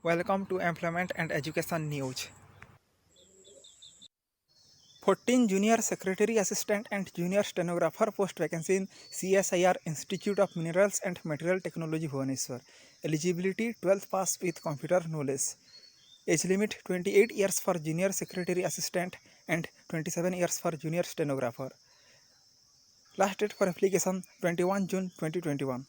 Welcome to Employment and Education News. 14 Junior Secretary Assistant and Junior Stenographer post vacancy in CSIR Institute of Minerals and Material Technology Bhubaneswar. Eligibility 12th pass with computer knowledge. Age limit 28 years for Junior Secretary Assistant and 27 years for Junior Stenographer. Last date for application 21 June 2021.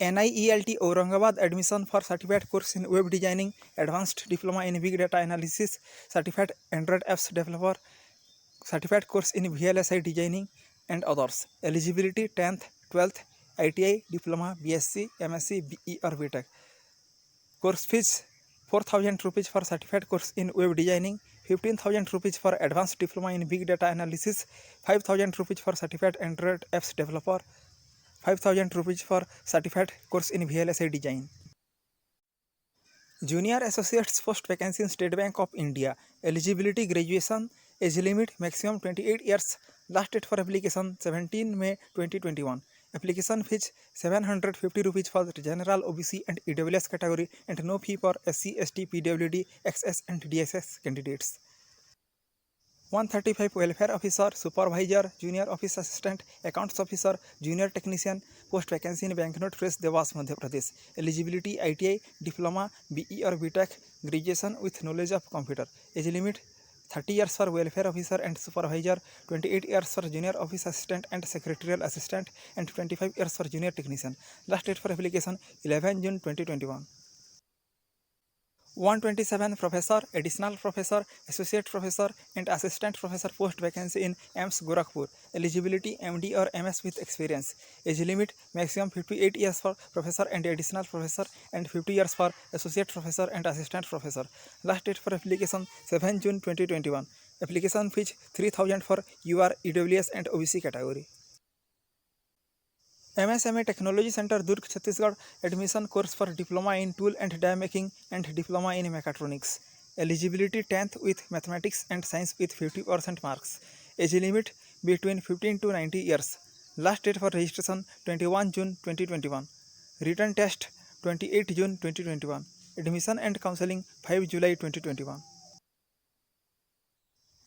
NIELT Aurangabad admission for certificate course in web designing, advanced diploma in big data analysis, certified Android apps developer, certified course in VLSI designing and others. Eligibility 10th, 12th, ITI, diploma, BSc, MSc, BE or BTech. Course fees 4,000 rupees for certified course in web designing, 15,000 rupees for advanced diploma in big data analysis, 5,000 rupees for certified Android apps developer, 5,000 rupees for certified course in VLSI design. Junior Associates post vacancy in State Bank of India. Eligibility graduation. Age limit maximum 28 years. Last date for application 17 May 2021. Application fees 750 rupees for the general OBC and EWS category and no fee for SC, ST, PWD, XS and DSS candidates. 135 welfare officer, supervisor, junior office assistant, accounts officer, junior technician post vacancy in Banknote Press, Dewas, Madhya Pradesh. Eligibility ITI, diploma, BE or BTech, graduation with knowledge of computer. Age limit 30 years for welfare officer and supervisor, 28 years for junior office assistant and secretarial assistant, and 25 years for junior technician. Last date for application 11 June 2021. 127 professor, additional professor, associate professor and assistant professor post vacancy in AIMS Gorakhpur. Eligibility MD or MS with experience. Age limit maximum 58 years for professor and additional professor and 50 years for associate professor and assistant professor. Last date for application 7 June 2021. Application fees 3,000 for UR, EWS and OBC category. MSMA Technology Center Durg Chhattisgarh admission course for diploma in tool and die making and diploma in mechatronics. Eligibility 10th with mathematics and science with 50% marks. Age limit between 15 to 90 years. Last date for registration 21 June 2021. Written test 28 June 2021. Admission and counseling 5 July 2021.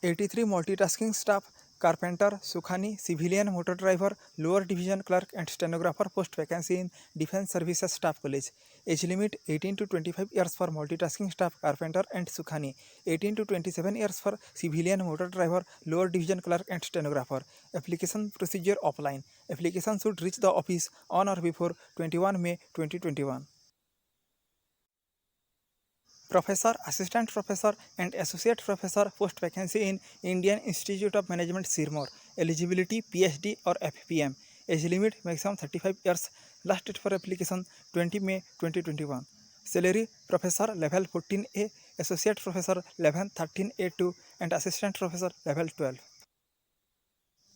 83 multitasking staff, carpenter, Sukhani, civilian motor driver, lower division clerk and stenographer post vacancy in Defence Services Staff College. Age limit 18 to 25 years for multitasking staff, carpenter and Sukhani, 18 to 27 years for civilian motor driver, lower division clerk and stenographer. Application procedure offline. Application should reach the office on or before 21 May 2021. Professor, Assistant Professor and Associate Professor post vacancy in Indian Institute of Management Sirmoor. Eligibility PhD or FPM. Age limit maximum 35 years. Last date for application 20 May 2021. Salary Professor level 14A, Associate Professor level 13A2 and Assistant Professor level 12.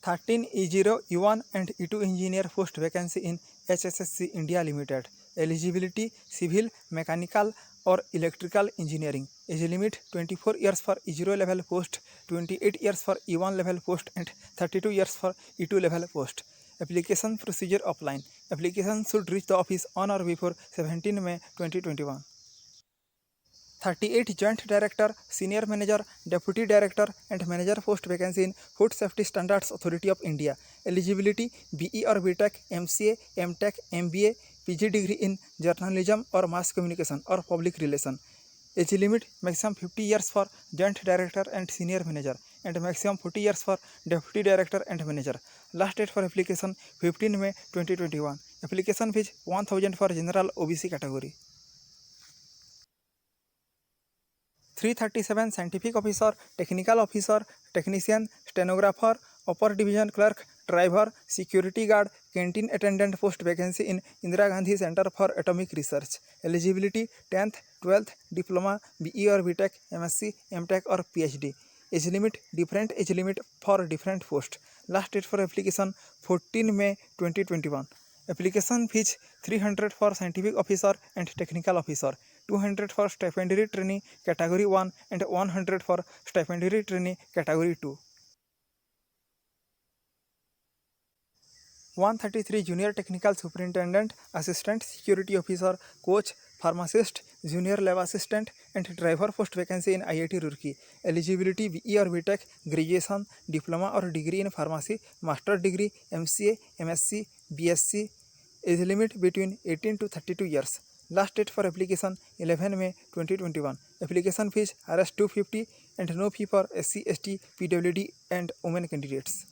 13 E0 E1 and E2 engineer post vacancy in HSSC India Limited. Eligibility civil, mechanical or electrical engineering. Age limit 24 years for E0 level post, 28 years for E1 level post and 32 years for E2 level post. Application procedure offline. Application should reach the office on or before 17 May 2021. 38 Joint Director, Senior Manager, Deputy Director and Manager post vacancy in Food Safety Standards Authority of India. Eligibility BE or BTech, MCA, MTech, MBA, PG degree in Journalism or Mass Communication or Public Relation. Age limit maximum 50 years for Joint Director and Senior Manager and maximum 40 years for Deputy Director and Manager. Last date for application 15 May 2021. Application fees 1,000 for General OBC category. 337 Scientific Officer, Technical Officer, Technician, Stenographer, Upper Division Clerk, Driver, Security Guard, Canteen Attendant post vacancy in Indira Gandhi Center for Atomic Research. Eligibility 10th, 12th, Diploma, BE or BTech, MSc, MTech or PhD. Age limit different age limit for different post. Last date for application 14 May 2021. Application fees 300 for Scientific Officer and Technical Officer, 200 for Stipendiary Trainee Category 1 and 100 for Stipendiary Trainee Category 2. 133 junior technical superintendent, assistant security officer, coach, pharmacist, junior lab assistant and driver post vacancy in IIT Roorkee. Eligibility BE or BTech, graduation, diploma or degree in pharmacy, master degree, MCA, MSc, BSc. Age limit between 18 to 32 years. Last date for application 11 May 2021. Application fees Rs 250 and no fee for SC, ST, PWD and women candidates.